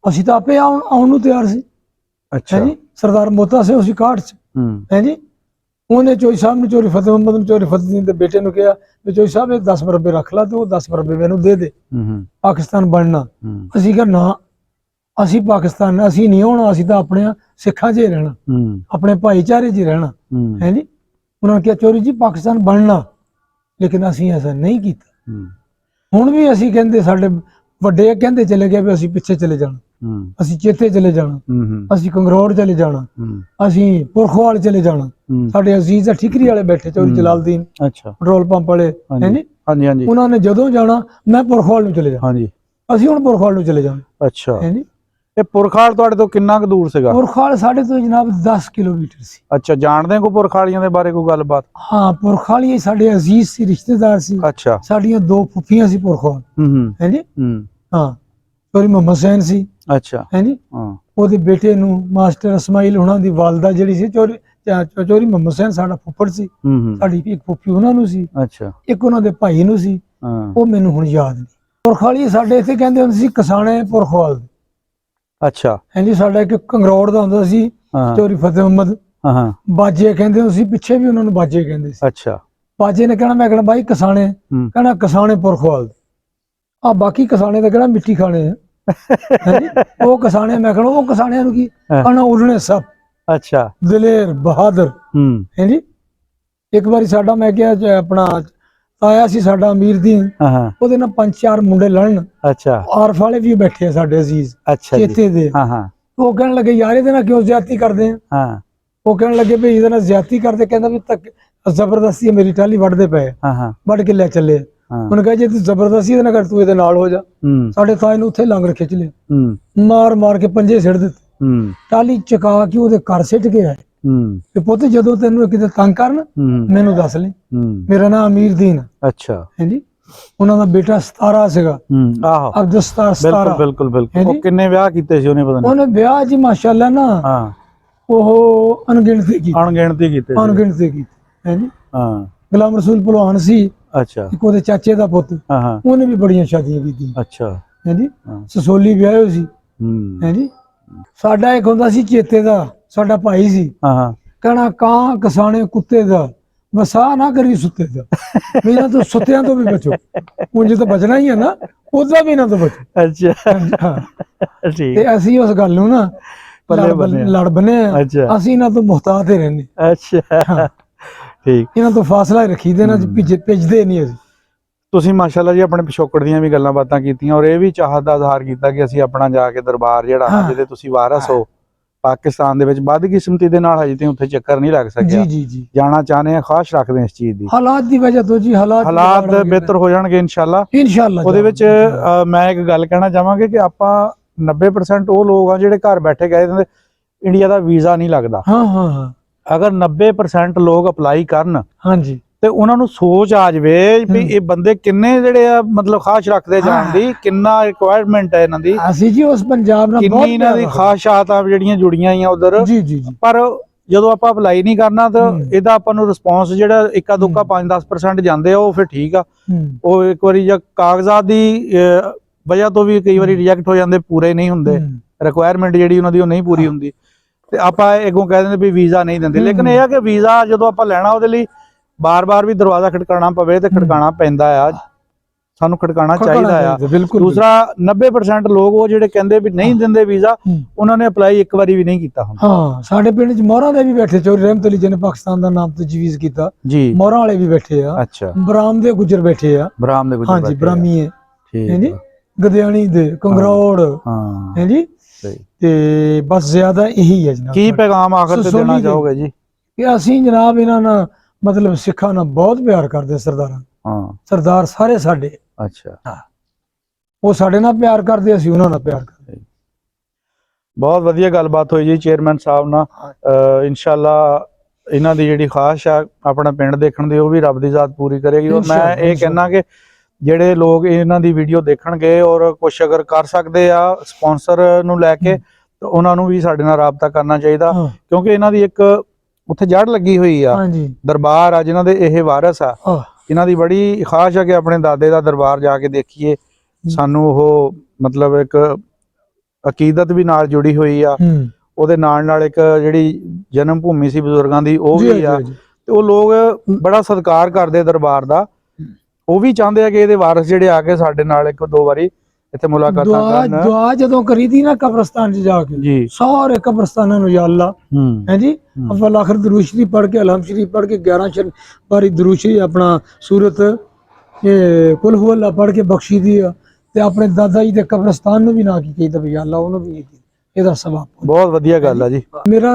ਅਸੀਂ ਤਾਂ ਆਪੇ ਆਉਣ ਨੂੰ ਤਿਆਰ ਸੀ। ਅੱਛਾ ਜੀ, ਸਰਦਾਰ ਮੋਤਾ ਸਿੰਘ ਸੀ ਕਾਠ ਚ, ਹੈ ਜੀ। ਉਹਨੇ ਚੌਧਰੀ ਸਾਹਿਬ ਨੂੰ, ਚੌਧਰੀ ਫਤਿਹ ਮੁਹੰਮਦ ਨੂੰ, ਚੌਧਰੀ ਫਤਿਹ ਦੇ ਬੇਟੇ ਨੂੰ ਕਿਹਾ ਵੀ ਚੌਧਰੀ ਸਾਹਿਬ ਇਹ 10 ਮਰਬੇ ਰੱਖ ਲਾ, ਤੇ ਉਹ 10 ਮਰਬੇ ਮੈਨੂੰ ਦੇ ਦੇ, ਪਾਕਿਸਤਾਨ ਬਣਨਾ। ਅਸੀਂ ਕਿਹਾ ਨਾ, ਅਸੀਂ ਪਾਕਿਸਤਾਨ ਅਸੀਂ ਨਹੀਂ ਆਉਣਾ, ਅਸੀਂ ਤਾਂ ਆਪਣੇ ਸਿੱਖਾਂ 'ਚ ਹੀ ਰਹਿਣਾ, ਆਪਣੇ ਭਾਈਚਾਰੇ 'ਚ ਹੀ ਰਹਿਣਾ, ਹੈ ਜੀ। ਉਹਨਾਂ ਨੇ ਕਿਹਾ ਚੌਧਰੀ ਜੀ ਪਾਕਿਸਤਾਨ ਬਣਨਾ, ਲੇਕਿਨ ਅਸੀਂ ਐਸਾ ਨਹੀਂ ਕੀਤਾ। ਹੁਣ ਵੀ ਅਸੀਂ ਕਹਿੰਦੇ, ਸਾਡੇ ਵੱਡੇ ਕਹਿੰਦੇ ਚਲੇ ਗਏ ਵੀ ਅਸੀਂ ਪਿੱਛੇ ਚਲੇ ਜਾਣਾ, ਅਸੀਂ ਚੇਤੇ ਚਲੇ ਜਾਣਾ, ਅਸੀਂ ਕੰਗਰੌੜ ਚਲੇ ਜਾਣਾ, ਅਸੀਂ ਪੁਰਖਵਾਲ ਚਲੇ ਜਾਣਾ। ਸਾਡੇ ਅਜ਼ੀਜ਼ ਆ ਠਿਕਰੀ ਵਾਲੇ ਬੈਠੇ, ਚੌਧਰੀ ਜਲਾਲਦੀਨ, ਪੈਟਰੋਲ ਪੰਪ ਵਾਲੇ, ਹਾਂਜੀ, ਉਹਨਾਂ ਨੇ ਜਦੋਂ ਜਾਣਾ ਮੈਂ ਪੁਰਖਵਾਲ ਨੂੰ ਚਲੇ ਜਾਣਾ, ਅਸੀਂ ਹੁਣ ਪੁਰਖਵਾਲ ਨੂੰ ਚਲੇ ਜਾਣਾ। ਅੱਛਾ, ਹਾਂਜੀ। ਇਹ ਪੁਰਖਾਲ ਤੁਹਾਡੇ ਤੋਂ ਕਿੰਨਾ ਕੁ ਦੂਰ ਸੀਗਾ? ਪੁਰਖਾਲ ਸਾਡੇ ਤੋਂ ਜਨਾਬ 10 ਕਿਲੋਮੀਟਰ ਸੀ। ਅੱਛਾ, ਜਾਣਦੇ ਕੋ ਪੁਰਖਾਲੀਆਂ ਦੇ ਬਾਰੇ ਕੋਈ ਗੱਲਬਾਤ? ਹਾਂ, ਪੁਰਖਾਲੀ ਸਾਡੇ ਅਜ਼ੀਜ਼ ਸੀ, ਰਿਸ਼ਤੇਦਾਰ ਸੀ। ਅੱਛਾ, ਸਾਡੀਆਂ 2 ਫੁੱਫੀਆਂ ਸੀ ਪੁਰਖਾਲ। ਹੂੰ ਹੈ ਜੀ। ਹਾਂ, ਚੋਰੀ ਮੁਹੰਮਦ ਹੁਸੈਨ ਸੀ। ਅੱਛਾ, ਹੈ ਜੀ। ਹਾਂ, ਉਹਦੇ ਬੇਟੇ ਨੂੰ ਮਾਸਟਰ ਇਸਮਾਈਲ ਉਹਨਾਂ ਦੀ ਵਾਲਦਾ ਜਿਹੜੀ ਸੀ ਚੋਰੀ ਮੁਹੰਮਦ ਹੁਸੈਨ ਸਾਡਾ ਫੁੱਫੜ ਸੀ। ਸਾਡੀ ਇੱਕ ਫੁੱਫੀ ਉਹਨਾਂ ਨੂੰ ਸੀ। ਅੱਛਾ, ਇੱਕ ਉਹਨਾਂ ਦੇ ਭਾਈ ਨੂੰ ਸੀ। ਉਹ ਮੈਨੂੰ ਹੁਣ ਯਾਦ ਨਹੀਂ। ਪੁਰਖਾਲੀ ਸਾਡੇ ਇੱਥੇ ਕਹਿੰਦੇ ਹੁੰਦੇ ਸੀ ਕਸਾਣੇ ਪੁਰਖਵਾਲ। ਅੱਛਾ, ਹਾਂਜੀ, ਸਾਡਾ ਇੱਕ ਕੰਗਰੌੜ ਦਾ ਹੁੰਦਾ ਸੀ ਚੋਰੀ ਫਤਿਹ ਮੁਹੰਮਦ। ਹਾਂ, ਬਾਜੇ ਕਹਿੰਦੇ ਹੁੰਦੇ ਸੀ, ਪਿੱਛੇ ਵੀ ਉਹਨਾਂ ਨੂੰ ਬਾਜੇ ਕਹਿੰਦੇ ਸੀ। ਅੱਛਾ, ਬਾਜੇ ਨੇ ਕਹਿਣਾ, ਮੈਂ ਕਹਿਣਾ ਬਾਈ ਕਸਾਣੇ, ਕਹਿਣਾ ਕਸਾਣੇ ਪੁਰਖਵਾਲ ਆ, ਬਾਕੀ ਕਸਾਣੇ ਦਾ ਕਹਿਣਾ ਮਿੱਟੀ ਖਾਣੇ ਆ। ਹਾਂਜੀ, ਉਹ ਕਸਾਣੇ, ਮੈਂ ਕਹਿਣਾ ਉਹ ਕਸਾਣਿਆਂ ਨੂੰ ਕੀ ਕਹਿਣਾ, ਉਲਣੇ ਸਭ। ਅੱਛਾ, ਦਲੇਰ ਬਹਾਦਰ। ਹਾਂਜੀ, ਇੱਕ ਵਾਰੀ ਸਾਡਾ ਮੈਂ ਕਿਹਾ ਆਪਣਾ ਆਇਆ ਸੀ ਸਾਡਾ ਅਮੀਰਦੀਨ, ਉਹਦੇ ਨਾਲ 5-4 ਮੁੰਡੇ ਲੜਨ। ਅੱਛਾ, ਆਰਫ ਵਾਲੇ ਵੀ ਬੈਠੇ ਆ ਸਾਡੇ ਅਜ਼ੀਜ਼ ਚੇਤੇ ਦੇ। ਉਹ ਕਹਿਣ ਲੱਗੇ ਯਾਰ ਇਹਦੇ ਨਾਲ ਕਿਉਂ ਜ਼ਿਆਦਤੀ ਕਰਦੇ ਆ? ਉਹ ਕਹਿਣ ਲੱਗੇ ਵੀ ਇਹਦੇ ਨਾਲ ਜ਼ਿਆਦਤੀ ਕਰਦੇ, ਕਹਿੰਦਾ ਵੀ ਤੱਕ ਜ਼ਬਰਦਸਤੀ ਮੇਰੀ ਟਾਲੀ ਵੱਢਦੇ ਪਏ, ਵੱਢ ਕੇ ਲੈ ਚੱਲੇ। ਉਹਨੇ ਕਿਹਾ ਜੇ ਤੂੰ ਜ਼ਬਰਦਸਤੀ ਇਹਦੇ ਨਾਲ ਕਰ, ਤੂੰ ਇਹਦੇ ਨਾਲ ਹੋ ਜਾ। ਸਾਡੇ ਤਾਏ ਨੂੰ ਉੱਥੇ ਲੰਗਰ ਖਿੱਚ ਲਿਆ, ਮਾਰ ਮਾਰ ਕੇ ਪੰਜੇ ਸਿੱਟ ਦਿੱਤੇ, ਟਾਲੀ ਚਕਾ ਕੇ ਉਹਦੇ ਘਰ ਸਿੱਟ ਕੇ ਆਏ। ਤੇ ਪੁੱਤ ਜਦੋਂ ਤੈਨੂੰ ਕਿਤੇ ਤੰਗ ਕਰਨ ਮੈਨੂੰ ਦੱਸ ਲੈ, ਮੇਰਾ ਨਾਮ ਅਮੀਰਦੀਨ। ਅੱਛਾ, ਹਾਂਜੀ। ਉਹਨਾਂ ਦਾ ਬੇਟਾ 17 ਸੀਗਾ। ਆਹੋ, ਅਬਦੁਲ 17। ਬਿਲਕੁਲ ਬਿਲਕੁਲ। ਉਹ ਕਿੰਨੇ ਵਿਆਹ ਕੀਤੇ ਸੀ ਉਹਨੇ? ਪਤਾ ਨਹੀਂ। ਉਹਨੇ ਵਿਆਹ ਜੀ ਮਾਸ਼ਾਅੱਲਾ ਨਾ ਉਹ ਅਣਗਿਣਤੀ ਕੀਤੇ। ਅਣਗਿਣਤੀ ਕੀਤੇ। ਹਾਂਜੀ, ਹਾਂ। ਗੁਲਾਮ ਰਸੂਲ ਪਹਿਲਵਾਨ ਸੀ। ਅੱਛਾ, ਇੱਕ ਉਹਦੇ ਚਾਚੇ ਦਾ ਪੁੱਤ, ਉਹਨੇ ਵੀ ਬੜੀਆਂ ਸ਼ਾਦੀਆਂ ਕੀਤੀਆਂ। ਅੱਛਾ, ਹਾਂਜੀ। ਸਸੋਲੀ ਵਿਆਹੇ ਹੋਏ ਸੀ। ਹਾਂਜੀ। ਸਾਡਾ ਇੱਕ ਹੁੰਦਾ ਸੀ ਚੇਤੇ ਦਾ, ਸਾਡਾ ਭਾਈ ਸੀ। ਕਹਿਣਾ ਕਾਂ ਕਸਾਣੇ ਕੁੱਤੇ ਦਾ, ਵਸਾ ਨਾ ਕਰੀ ਸੁੱਤੇ ਦਾ। ਇਹਨਾਂ ਤੋਂ ਸੁੱਤਿਆਂ ਤੋਂ ਵੀ ਬਚੋ, ਉਂਝ ਤਾਂ ਬਚਣਾ ਹੀ ਹੈ ਨਾ, ਉਹਦਾ ਵੀ ਇਹਨਾਂ ਤੋਂ ਬਚੋ। ਅੱਛਾ, ਤੇ ਅਸੀਂ ਉਸ ਗੱਲ ਨੂੰ ਨਾ ਲੜ ਬਨੇ, ਅਸੀਂ ਇਹਨਾਂ ਤੋਂ ਮੁਹਤਾਤ ਹੀ ਰਹਿੰਦੇ। ਅੱਛਾ, ਠੀਕ। ਇਹਨਾਂ ਤੋਂ ਫਾਸਲਾ ਰੱਖੀ ਦੇ ਨਾ, ਭਿੱਜਦੇ ਨਹੀਂ ਅਸੀਂ। ਤੁਸੀਂ ਮਾਸ਼ਾਅੱਲਾ ਜੀ ਆਪਣੇ ਪਿਛੋਕੜ ਦੀਆਂ ਵੀ ਗੱਲਾਂ ਬਾਤਾਂ ਕੀਤੀਆਂ, ਔਰ ਇਹ ਵੀ ਚਾਹਤ ਦਾ ਇਜ਼ਹਾਰ ਕੀਤਾ ਕਿ ਅਸੀਂ ਆਪਣਾ ਜਾ ਕੇ ਦਰਬਾਰ ਜਿਹੜਾ ਜਿਹਦੇ ਤੁਸੀਂ ਵਾਰਸ ਹੋ ਪਾਕਿਸਤਾਨ ਦੇ ਵਿੱਚ ਬਦਕਿਸਮਤੀ ਦੇ ਨਾਲ ਹਜੇ ਤੇ ਉੱਥੇ ਚੱਕਰ ਨਹੀਂ ਲੱਗ ਸਕਿਆ। ਜਾਣਾ ਚਾਹਨੇ ਆ, ਖਾਸ਼ ਰੱਖਦੇ ਆ ਇਸ ਚੀਜ਼ ਦੀ। ਹਾਲਾਤ ਦੀ ਵਜ੍ਹਾ ਤੋਂ ਜੀ, ਹਾਲਾਤ ਬਿਹਤਰ ਹੋ ਜਾਣਗੇ ਇਨਸ਼ਾਅੱਲਾ। ਉਹਦੇ ਵਿੱਚ ਮੈਂ ਇੱਕ ਗੱਲ ਕਹਿਣਾ ਚਾਹਾਂਗਾ ਕਿ ਆਪਾਂ 90% ਉਹ ਲੋਕ ਆ ਜਿਹੜੇ ਘਰ ਬੈਠੇ ਗਏ ਇੰਡੀਆ ਦਾ ਵੀਜ਼ਾ ਨਹੀਂ ਲੱਗਦਾ। ਅਗਰ 90% ਲੋਕ ਅਪਲਾਈ ਕਰਨ, ਹਾਂਜੀ, ਤੇ ਉਹਨਾਂ ਨੂੰ ਸੋਚ ਆ ਜਾਵੇ ਵੀ ਇਹ ਬੰਦੇ ਕਿੰਨੇ ਜਿਹੜੇ ਆ ਮਤਲਬ ਖਾਸ਼ ਰੱਖਦੇ ਜਾਣ ਦੀ, ਕਿੰਨਾ ਰਿਕੁਆਇਰਮੈਂਟ ਹੈ ਇਹਨਾਂ ਦੀ। ਅਸੀਂ ਜੀ ਉਸ ਪੰਜਾਬ ਨਾਲ ਬਹੁਤ ਇਹਨਾਂ ਦੀ ਖਾਸ਼ਾਤ ਆ ਜਿਹੜੀਆਂ ਜੁੜੀਆਂ ਹੀ ਆ ਉਧਰ। ਪਰ ਜਦੋਂ ਆਪਾਂ ਅਪਲਾਈ ਨਹੀਂ ਕਰਨਾ ਤਾਂ ਇਹਦਾ ਆਪਾਂ ਨੂੰ ਰਿਸਪੌਂਸ ਜਿਹੜਾ ਇੱਕਾ ਦੁੱਕਾ 5-10% ਜਾਂਦੇ ਆ, ਉਹ ਫਿਰ ਠੀਕ ਆ। ਉਹ ਇੱਕ ਵਾਰੀ ਜਾਂ ਕਾਗਜ਼ਾਤ ਦੀ ਵਜ੍ਹਾ ਤੋਂ ਵੀ ਕਈ ਵਾਰੀ ਰਿਜੈਕਟ ਹੋ ਜਾਂਦੇ, ਪੂਰੇ ਨਹੀਂ ਹੁੰਦੇ, ਰਿਕੁਆਇਰਮੈਂਟ ਜਿਹੜੀ ਉਹਨਾਂ ਦੀ ਉਹ ਨਹੀਂ ਪੂਰੀ ਹੁੰਦੀ, ਤੇ ਆਪਾਂ ਅੱਗੋਂ ਕਹਿ ਦਿੰਦੇ ਵੀ ਵੀਜ਼ਾ ਨਹੀਂ ਦਿੰਦੇ। ਲੇਕਿਨ ਇਹ ਆ ਕਿ ਵੀਜ਼ਾ ਜਦੋਂ ਆਪਾਂ ਲੈਣਾ ਉਹਦੇ ਲਈ ਬਾਰ-ਬਾਰ ਵੀ ਦਰਵਾਜ਼ਾ ਖੜਕਾਉਣਾ ਪਵੇ ਤੇ ਖੜਕਾਉਣਾ ਪੈਂਦਾ ਆ, ਸਾਨੂੰ ਖੜਕਾਉਣਾ ਚਾਹੀਦਾ ਆ। ਦੂਸਰਾ 90% ਲੋਕ ਉਹ ਜਿਹੜੇ ਕਹਿੰਦੇ ਵੀ ਨਹੀਂ ਦਿੰਦੇ ਵੀਜ਼ਾ, ਉਹਨਾਂ ਨੇ ਅਪਲਾਈ ਇੱਕ ਵਾਰੀ ਵੀ ਨਹੀਂ ਕੀਤਾ ਹੁੰਦਾ। ਹਾਂ, ਸਾਡੇ ਪਿੰਡ 'ਚ ਮੋਹਰਾਂ ਦੇ ਵੀ ਬੈਠੇ, ਚੋਰੀ ਰਹਿਮਤ ਅਲੀ ਜਿਹਨੇ ਪਾਕਿਸਤਾਨ ਦਾ ਨਾਮ ਤਜਵੀਜ਼ ਕੀਤਾ ਜੀ, ਮੋਹਰਾਂ ਵਾਲੇ ਵੀ ਬੈਠੇ ਆ। ਅੱਛਾ, ਬਰਾਮ ਦੇ ਗੁੱਜਰ ਬੈਠੇ ਆ। ਬਰਾਮ ਦੇ ਗੁੱਜਰ, ਹਾਂਜੀ, ਬਰਾਮੀਏ, ਹਾਂਜੀ, ਗਦਿਆਣੀ ਦੇ, ਕੰਗਰੌੜ, ਹਾਂਜੀ। ਤੇ ਬਸ ਜ਼ਿਆਦਾ ਇਹੀ ਹੈ ਜਨਾਬ। ਕੀ ਪੈਗਾਮ ਆਖਰ ਤੇ ਦੇਣਾ ਚਾਹੋਗੇ ਜੀ? ਕਿ ਅਸੀਂ ਜਨਾਬ ਇਹਨਾਂ ਨਾਲ ਮਤਲਬ ਸਿੱਖਾਂ ਨਾਲ ਬਹੁਤ ਪਿਆਰ ਕਰਦੇ ਸਰਦਾਰਾਂ। ਸਰਦਾਰ ਸਾਰੇ ਸਾਡੇ। ਅੱਛਾ, ਉਹ ਸਾਡੇ ਨਾਲ ਪਿਆਰ ਕਰਦੇ, ਅਸੀਂ ਉਹਨਾਂ ਨਾਲ ਪਿਆਰ ਕਰਦੇ। ਬਹੁਤ ਵਧੀਆ ਗੱਲਬਾਤ ਹੋਈ ਜੀ ਚੇਅਰਮੈਨ ਸਾਹਿਬ ਨਾਲ। ਇਨਸ਼ਾਅੱਲਾ ਇਹਨਾਂ ਦੀ ਜਿਹੜੀ ਖਾਸ਼ ਆ ਆਪਣਾ ਪਿੰਡ ਦੇਖਣ ਦੀ, ਉਹ ਵੀ ਰੱਬ ਦੀ ਜ਼ਾਤ ਪੂਰੀ ਕਰੇਗੀ। ਔਰ ਮੈਂ ਇਹ ਕਹਿਣਾ ਕਿ ਜਿਹੜੇ ਲੋਕ ਇਹਨਾਂ ਦੀ ਵੀਡੀਓ ਦੇਖਣਗੇ ਔਰ ਕੁਛ ਅਗਰ ਕਰ ਸਕਦੇ ਆ ਸਪਾਂਸਰ ਨੂੰ ਲੈ ਕੇ, ਤਾਂ ਉਹਨਾਂ ਨੂੰ ਵੀ ਸਾਡੇ ਨਾਲ ਰਾਬਤਾ ਕਰਨਾ ਚਾਹੀਦਾ, ਕਿਉਂਕਿ ਇਹਨਾਂ ਦੀ ਇੱਕ ਉੱਥੇ ਜੜ ਲੱਗੀ ਹੋਈ ਆ, ਦਰਬਾਰ ਆ ਜਿਨ੍ਹਾਂ ਦੇ ਇਹ ਵਾਰਸ ਆ। ਇਹਨਾਂ ਦੀ ਬੜੀ ਖਾਸ਼ ਆ ਕਿ ਆਪਣੇ ਦਾਦੇ ਦਾ ਦਰਬਾਰ ਜਾ ਕੇ ਦੇਖੀਏ। ਸਾਨੂੰ ਉਹ ਮਤਲਬ ਇੱਕ ਅਕੀਦਤ ਵੀ ਨਾਲ ਜੁੜੀ ਹੋਈ ਆ, ਉਹਦੇ ਨਾਲ ਨਾਲ ਇੱਕ ਜਿਹੜੀ ਜਨਮ ਭੂਮੀ ਸੀ ਬਜ਼ੁਰਗਾਂ ਦੀ ਉਹ ਵੀ ਆ, ਤੇ ਉਹ ਲੋਕ ਬੜਾ ਸਤਿਕਾਰ ਕਰਦੇ ਦਰਬਾਰ ਦਾ। ਉਹ ਵੀ ਚਾਹੁੰਦੇ ਆ ਕਿ ਇਹਦੇ ਵਾਰਸ ਜਿਹੜੇ ਆ ਕੇ ਸਾਡੇ ਨਾਲ 1-2 ਵਾਰੀ ਇੱਥੇ ਮੁਲਾਕਾਤਾਂ ਕਰਨ। ਦੁਆ ਜਦੋਂ ਕਰੀਦੀ ਨਾ ਕਬਰਸਤਾਨ 'ਚ ਜਾ ਕੇ ਜੀ, ਸਾਰੇ ਕਬਰਸਤਾਨਾਂ ਨੂੰ ਯਾ ਅੱਲਾ, ਹੈ ਜੀ, ਅਵਲ ਆਖਰ ਦਰੂਦ ਸ਼ਰੀਫ ਪੜ੍ਹ ਕੇ, ਅਲਹਮਦ ਸ਼ਰੀਫ ਪੜ੍ਹ ਕੇ, 11 ਵਾਰੀ ਦਰੂਦ ਸ਼ਰੀਫ ਆਪਣਾ ਸੂਰਤ ਇਹ ਕੁਲ ਹੂ ਅੱਲਾ ਪੜ੍ਹ ਕੇ ਬਖਸ਼ੀ ਦੀ ਆ। ਤੇ ਆਪਣੇ ਦਾਦਾ ਜੀ ਦੇ ਕਬਰਸਤਾਨ ਨੂੰ ਵੀ ਨਾ ਕੀ ਕਹੀਦਾ ਵੀ ਅੱਲਾ ਉਹਨੂੰ ਵੀ ਇਹਦਾ ਸਵਾਬ। ਬਹੁਤ ਵਧੀਆ ਗੱਲ ਆ ਜੀ। ਮੇਰਾ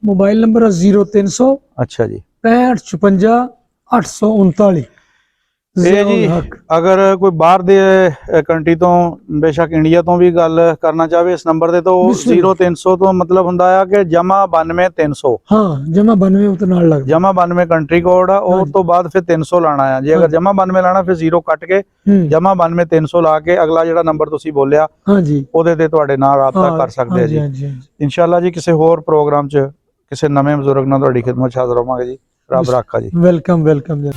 ਮੋਬਾਈਲ ਨੰਬਰ ਹੈ 0300 ਅੱਛਾ ਜੀ 65 56 839। ਇਹ ਜੀ ਅਗਰ ਕੋਈ ਬਾਹਰ ਦੇ ਕੰਟਰੀ ਤੋਂ ਬੇਸ਼ੱਕ ਇੰਡੀਆ ਤੋਂ ਵੀ ਗੱਲ ਕਰਨਾ ਚਾਹਵੇ ਇਸ ਨੰਬਰ ਤੇ ਤਾਂ 0300 ਤੋਂ ਮਤਲਬ ਹੁੰਦਾ ਆ ਕਿ ਜਮਾ 92300। ਹਾਂ ਜਮਾ 92 ਉਤੇ ਨਾਲ ਲੱਗ ਜਮਾ 92 ਕੰਟਰੀ ਕੋਡ ਆ, ਉਹ ਤੋਂ ਬਾਅਦ ਫਿਰ 300 ਲਾਣਾ ਆ। ਜੇ ਅਗਰ ਜਮਾ 92 ਲਾਣਾ ਫਿਰ 0 ਕੱਟ ਕੇ ਜਮਾ 92300 ਲਾ ਕੇ ਅਗਲਾ ਜਿਹੜਾ ਨੰਬਰ ਤੁਸੀਂ ਬੋਲਿਆ ਹਾਂਜੀ ਉਹਦੇ ਤੇ ਤੁਹਾਡੇ ਨਾਲ ਰਾਬਤਾ ਕਰ ਸਕਦੇ ਆ ਜੀ। ਇਨਸ਼ਾਅੱਲਾ ਜੀ ਕਿਸੇ ਹੋਰ ਪ੍ਰੋਗਰਾਮ 'ਚ ਕਿਸੇ ਨਵੇਂ ਬਜ਼ੁਰਗ ਨਾਲ ਤੁਹਾਡੀ ਖਿਦਮਤ 'ਚ ਹਾਜ਼ਰ ਹੋਵਾਂਗੇ ਜੀ। ਰੱਬ ਰਾਖਾ ਜੀ। Welcome welcome.